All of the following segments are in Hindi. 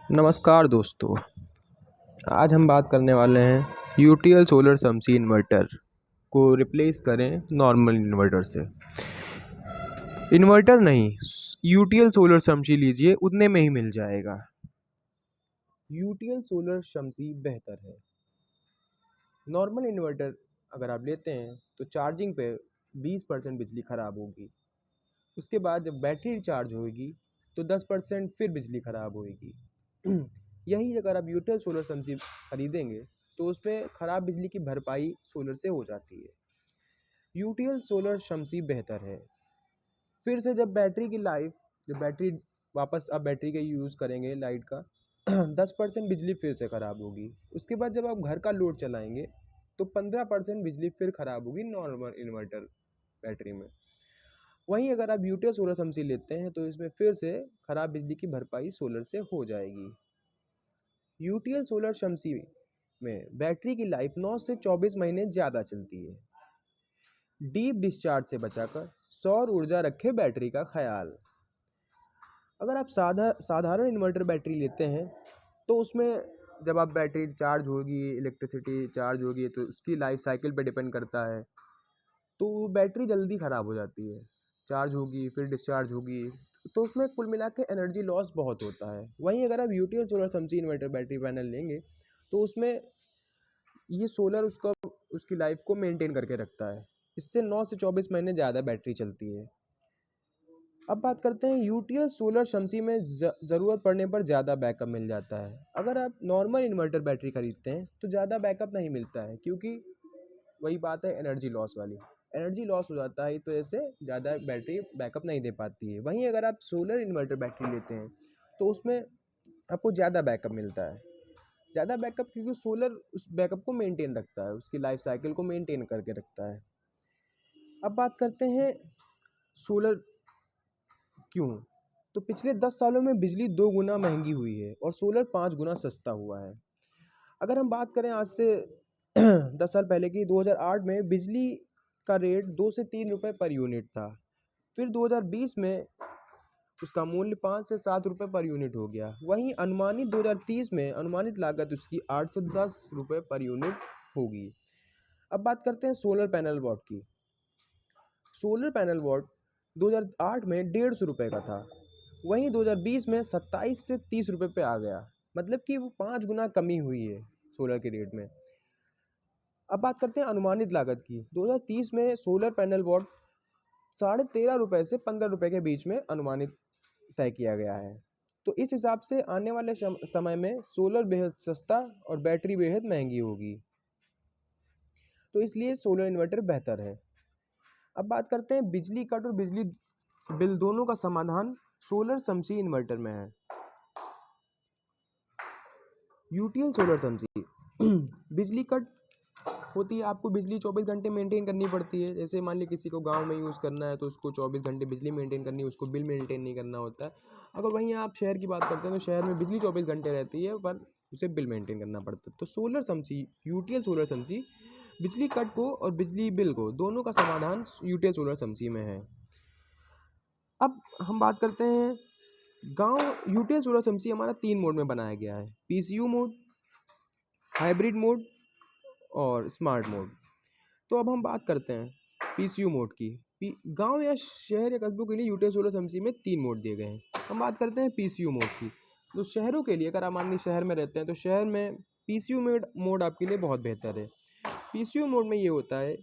नमस्कार दोस्तों। आज हम बात करने वाले हैं यूटीएल सोलर समसी इन्वर्टर को रिप्लेस करें नॉर्मल इन्वर्टर से। इन्वर्टर नहीं, यूटीएल सोलर समसी लीजिए, उतने में ही मिल जाएगा। यूटीएल सोलर समसी बेहतर है। नॉर्मल इन्वर्टर अगर आप लेते हैं तो चार्जिंग पे 20% बिजली ख़राब होगी। उसके बाद जब बैटरी चार्ज होगी तो 10% फिर बिजली ख़राब होगी। यही अगर आप यूटीएल सोलर समसी खरीदेंगे तो उसमें ख़राब बिजली की भरपाई सोलर से हो जाती है। यूटीएल सोलर समसी बेहतर है। फिर से जब बैटरी वापस आप बैटरी का यूज़ करेंगे लाइट का 10% बिजली फिर से ख़राब होगी। उसके बाद जब आप घर का लोड चलाएंगे तो 15% बिजली फिर ख़राब होगी नॉर्मल इन्वर्टर बैटरी में। वहीं अगर आप यूटीएल सोलर समसी लेते हैं तो इसमें फिर से ख़राब बिजली की भरपाई सोलर से हो जाएगी। यूटीएल सोलर समसी में बैटरी की लाइफ 9 से 24 महीने ज़्यादा चलती है। डीप डिस्चार्ज से बचाकर सौर ऊर्जा रखे बैटरी का ख्याल। अगर आप साधारण इन्वर्टर बैटरी लेते हैं तो उसमें जब आप बैटरी चार्ज होगी, इलेक्ट्रिसिटी चार्ज होगी, तो उसकी लाइफ साइकिल पे डिपेंड करता है, तो बैटरी जल्दी ख़राब हो जाती है। चार्ज होगी फिर डिस्चार्ज होगी, तो उसमें कुल मिला के एनर्जी लॉस बहुत होता है। वहीं अगर आप यूटीएल सोलर समसी इन्वर्टर बैटरी पैनल लेंगे तो उसमें ये सोलर उसकी लाइफ को मेंटेन करके रखता है। इससे 9 से 24 महीने ज़्यादा बैटरी चलती है। अब बात करते हैं यूटीएल सोलर समसी में ज़रूरत पड़ने पर ज़्यादा बैकअप मिल जाता है। अगर आप नॉर्मल इन्वर्टर बैटरी खरीदते हैं तो ज़्यादा बैकअप नहीं मिलता है, क्योंकि वही बात है एनर्जी लॉस वाली। एनर्जी लॉस हो जाता है तो ऐसे ज़्यादा बैटरी बैकअप नहीं दे पाती है। वहीं अगर आप सोलर इन्वर्टर बैटरी लेते हैं तो उसमें आपको ज़्यादा बैकअप मिलता है। ज़्यादा बैकअप क्योंकि सोलर उस बैकअप को मेंटेन रखता है, उसकी लाइफ साइकिल को मेंटेन करके रखता है। अब बात करते हैं सोलर क्यों। तो पिछले 10 सालों में बिजली 2 गुना महंगी हुई है और सोलर 5 गुना सस्ता हुआ है। अगर हम बात करें आज से 10 साल पहले की, 2008 में बिजली का रेट 2 से 3 रुपए पर यूनिट था। फिर 2020 में उसका मूल्य 5 से 7 रुपए पर यूनिट हो गया। वहीं अनुमानित 2030 में अनुमानित लागत उसकी 8 से 10 रुपए पर यूनिट होगी। अब बात करते हैं सोलर पैनल वॉट की। सोलर पैनल वॉट 2008 में 150 रुपये का था, वहीं 2020 में 27 से 30 रुपये पे आ गया। मतलब कि वो 5 गुना कमी हुई है सोलर के रेट में। अब बात करते हैं अनुमानित लागत की। 2030 में सोलर पैनल वॉट 13.5 रुपये से 15 रुपये के बीच में अनुमानित तय किया गया है। तो इस हिसाब से आने वाले समय में सोलर बेहद सस्ता और बैटरी बेहद महंगी होगी, तो इसलिए सोलर इन्वर्टर बेहतर है। अब बात करते हैं बिजली कट और बिजली बिल दोनों का समाधान सोलर समसी इन्वर्टर में है। यूटीएल सोलर समसी बिजली कट होती है, आपको बिजली 24 घंटे मेंटेन करनी पड़ती है। जैसे मान लीजिए किसी को गांव में यूज़ करना है तो उसको 24 घंटे बिजली मेंटेन करनी है, उसको बिल मेंटेन नहीं करना होता है। अगर वहीं आप शहर की बात करते हैं तो शहर में बिजली 24 घंटे रहती है पर उसे बिल मेंटेन करना पड़ता है। तो सोलर समसी, यूटीएल सोलर समसी बिजली कट को और बिजली बिल को दोनों का समाधान यूटीएल सोलर समसी में है। अब हम बात करते हैं यूटीएल सोलर समसी हमारा 3 मोड में बनाया गया है: पीसीयू मोड, हाइब्रिड मोड और स्मार्ट मोड। तो अब हम बात करते हैं पीसीयू मोड की। गांव या शहर या कस्बों के लिए यूटीएल सोलर समसी में 3 मोड दिए गए हैं। हम बात करते हैं पीसीयू मोड की। तो शहरों के लिए, अगर आप मान लीजिए शहर में रहते हैं तो शहर में पीसीयू मोड आपके लिए बहुत बेहतर है। पीसीयू मोड में ये होता है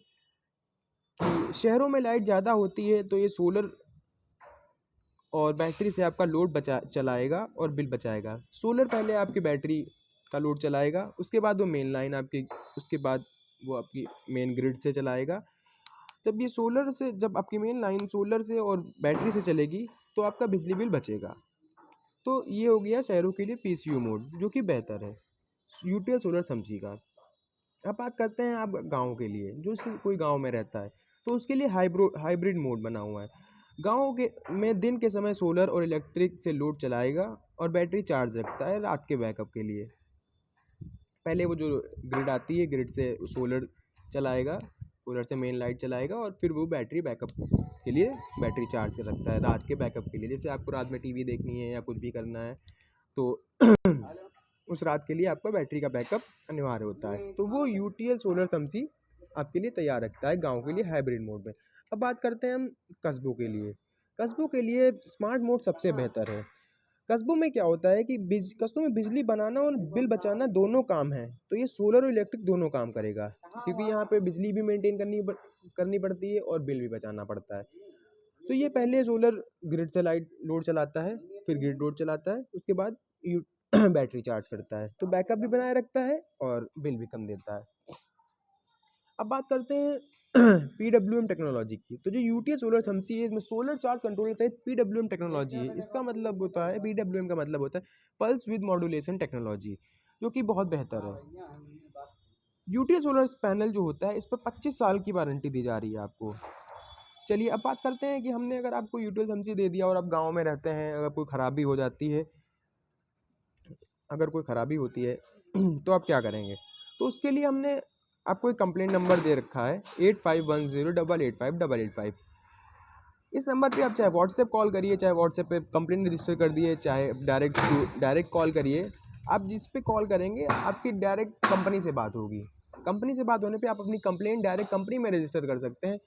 कि शहरों में लाइट ज़्यादा होती है तो ये सोलर और बैटरी से आपका लोड चलाएगा और बिल बचाएगा। सोलर पहले आपकी बैटरी का लोड चलाएगा, उसके बाद वो मेन लाइन आपकी, उसके बाद वो आपकी मेन ग्रिड से चलाएगा। जब आपकी मेन लाइन सोलर से और बैटरी से चलेगी तो आपका बिजली बिल बचेगा। तो ये हो गया शहरों के लिए पीसीयू मोड, जो कि बेहतर है यूटीएल सोलर समसी का। अब बात करते हैं आप गाँव के लिए, जो कोई गाँव में रहता है तो उसके लिए हाइब्रिड मोड बना हुआ है। गाँव के में दिन के समय सोलर और इलेक्ट्रिक से लोड चलाएगा और बैटरी चार्ज रखता है रात के बैकअप के लिए। पहले वो जो ग्रिड आती है, ग्रिड से सोलर चलाएगा, सोलर से मेन लाइट चलाएगा और फिर वो बैटरी बैकअप के लिए बैटरी चार्ज कर रखता है रात के बैकअप के लिए। जैसे आपको रात में टीवी देखनी है या कुछ भी करना है तो उस रात के लिए आपका बैटरी का बैकअप अनिवार्य होता है। तो वो यूटीएल सोलर शमसी आपके लिए तैयार रखता है गाँव के लिए हाइब्रिड मोड में। अब बात करते हैं हम कस्बों के लिए। कस्बों के लिए स्मार्ट मोड सबसे बेहतर है। कस्बों में क्या होता है कि कस्बों में बिजली बनाना और बिल बचाना दोनों काम है, तो ये सोलर और इलेक्ट्रिक दोनों काम करेगा, क्योंकि यहाँ पे बिजली भी मेंटेन करनी पड़ती है और बिल भी बचाना पड़ता है। तो ये पहले सोलर ग्रिड से लाइट लोड चलाता है, फिर ग्रिड लोड चलाता है, उसके बाद बैटरी चार्ज करता है, तो बैकअप भी बनाए रखता है और बिल भी कम देता है। अब बात करते हैं PWM टेक्नोलॉजी की। तो जो यूटीएस सोलर शमसी है, इसमें सोलर चार्ज कंट्रोलर सहित PWM टेक्नोलॉजी है। इसका मतलब होता है, PWM का मतलब होता है पल्स विद मॉड्यूलेशन टेक्नोलॉजी, जो कि बहुत बेहतर है। यूटीएस सोलर पैनल जो होता है, इस पर 25 साल की वारंटी दी जा रही है आपको। चलिए अब बात करते हैं कि हमने अगर आपको यूटीएस शमसी दे दिया और आप गाँव में रहते हैं, अगर कोई खराबी हो जाती है, अगर कोई खराबी होती है तो आप क्या करेंगे? तो उसके लिए हमने आपको एक कंप्लेंट नंबर दे रखा है 8510885885। इस नंबर पे आप चाहे व्हाट्सएप कॉल करिए, चाहे व्हाट्सएप पे कंप्लेंट रजिस्टर कर दिए, चाहे डायरेक्ट कॉल करिए। आप जिस पे कॉल करेंगे आपकी डायरेक्ट कंपनी से बात होगी। कंपनी से बात होने पे आप अपनी कंप्लेंट डायरेक्ट कंपनी में रजिस्टर कर सकते हैं।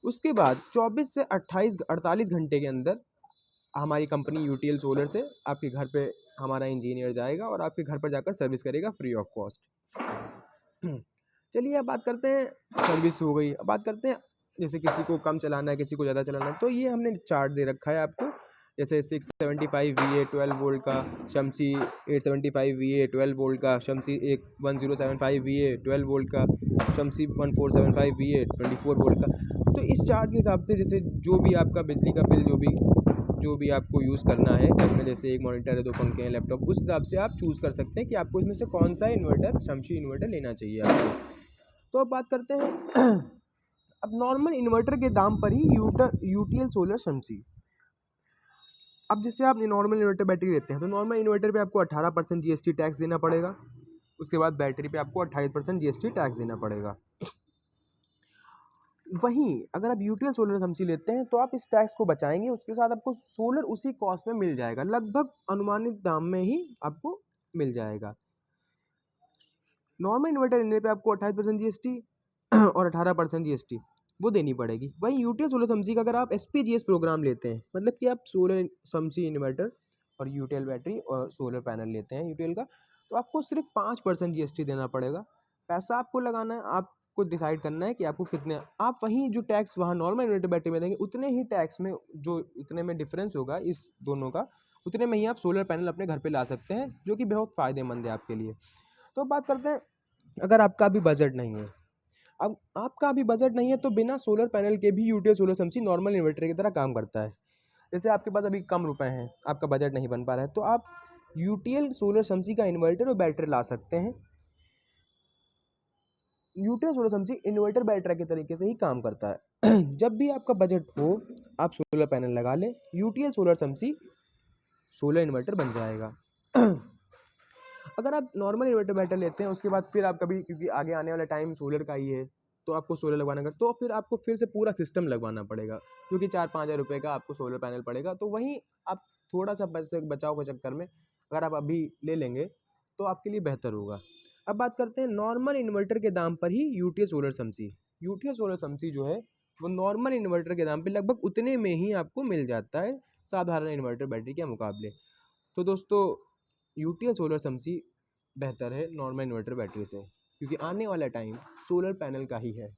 उसके बाद 24 से 48 घंटे के अंदर हमारी कंपनी यूटीएल सोलर से आपके घर पे हमारा इंजीनियर जाएगा और आपके घर पर जाकर सर्विस करेगा फ्री ऑफ कॉस्ट। चलिए अब बात करते हैं, सर्विस हो गई। अब बात करते हैं जैसे किसी को कम चलाना है, किसी को ज़्यादा चलाना है, तो ये हमने चार्ट दे रखा है आपको। जैसे 675 VA 12 वोल्ट का शमसी, 875 VA 12 वोल्ट का शमसी, एक 1075 VA 12 वोल्ट का शमसी, 1475 VA 24 वोल्ट का। तो इस चार्ट के हिसाब से जैसे जो भी आपका बिजली का बिल जो भी आपको यूज़ करना है घर में, जैसे एक मॉनिटर है, 2 पंखे हैं, लैपटॉप, उस हिसाब से आप चूज़ कर सकते हैं कि आपको इसमें से कौन सा इन्वर्टर, शमसी इन्वर्टर लेना चाहिए आपको। तो अब बात करते हैं अब नॉर्मल इन्वर्टर के दाम पर ही यूटीएल सोलर शमसी। अब जैसे आप नॉर्मल इन्वर्टर बैटरी लेते हैं, तो नॉर्मल इन्वर्टर पे आपको 18% जीएसटी टैक्स देना पड़ेगा। उसके बाद बैटरी पे आपको 28% जीएसटी टैक्स देना पड़ेगा। वहीं अगर आप यूटीएल सोलर शमसी लेते हैं तो आप इस टैक्स को बचाएंगे, उसके साथ आपको सोलर उसी कॉस्ट में मिल जाएगा, लगभग अनुमानित दाम में ही आपको मिल जाएगा। नॉर्मल इन्वर्टर लेने पे आपको 28% जीएसटी और 18% जीएसटी वो देनी पड़ेगी। वहीं यूटीएल सोलर शमसी का अगर आप एसपीजीएस प्रोग्राम लेते हैं, मतलब कि आप सोलर शमसी इन्वर्टर और यूटीएल बैटरी और सोलर पैनल लेते हैं यूटीएल का, तो आपको सिर्फ 5% जीएसटी देना पड़ेगा। पैसा आपको लगाना है, आपको डिसाइड करना है कि आपको कितने, आप वहीं जो टैक्स वहाँ नॉर्मल इन्वर्टर बैटरी में देंगे, उतने ही टैक्स में जो उतने में डिफरेंस होगा इस दोनों का, उतने में ही आप सोलर पैनल अपने घर पर ला सकते हैं, जो कि बहुत फ़ायदेमंद है आपके लिए। तो बात करते हैं, अगर आपका अभी बजट नहीं है, अब आपका अभी बजट नहीं है, तो बिना सोलर पैनल के भी यूटीएल सोलर शमसी नॉर्मल इन्वर्टर की तरह काम करता है। जैसे आपके पास अभी कम रुपए हैं, आपका बजट नहीं बन पा रहा है, तो आप यूटीएल सोलर शमसी का इन्वर्टर और बैटरी ला सकते हैं। यूटीएल सोलर शमसी इन्वर्टर बैटरी के तरीके से ही काम करता है। जब भी आपका बजट हो, आप सोलर पैनल लगा लें, यूटीएल सोलर शमसी सोलर इन्वर्टर बन जाएगा। अगर आप नॉर्मल इन्वर्टर बैटरी लेते हैं, उसके बाद फिर आप कभी, क्योंकि आगे आने वाला टाइम सोलर का ही है, तो आपको सोलर लगवाना का, तो फिर आपको फिर से पूरा सिस्टम लगवाना पड़ेगा, क्योंकि 4-5 हज़ार रुपये का आपको सोलर पैनल पड़ेगा। तो वहीं आप थोड़ा सा पैसे बचाव के चक्कर में अगर आप अभी ले लेंगे तो आपके लिए बेहतर होगा। अब बात करते हैं नॉर्मल इन्वर्टर के दाम पर ही यूटीएल सोलर शमसी। यूटीएल सोलर शमसी जो है वो नॉर्मल इन्वर्टर के दाम पर लगभग उतने में ही आपको मिल जाता है, साधारण इन्वर्टर बैटरी के मुकाबले। तो दोस्तों, यूटीएल सोलर शमसी बेहतर है नॉर्मल इन्वर्टर बैटरी से, क्योंकि आने वाला टाइम सोलर पैनल का ही है।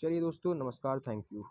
चलिए दोस्तों, नमस्कार, थैंक यू।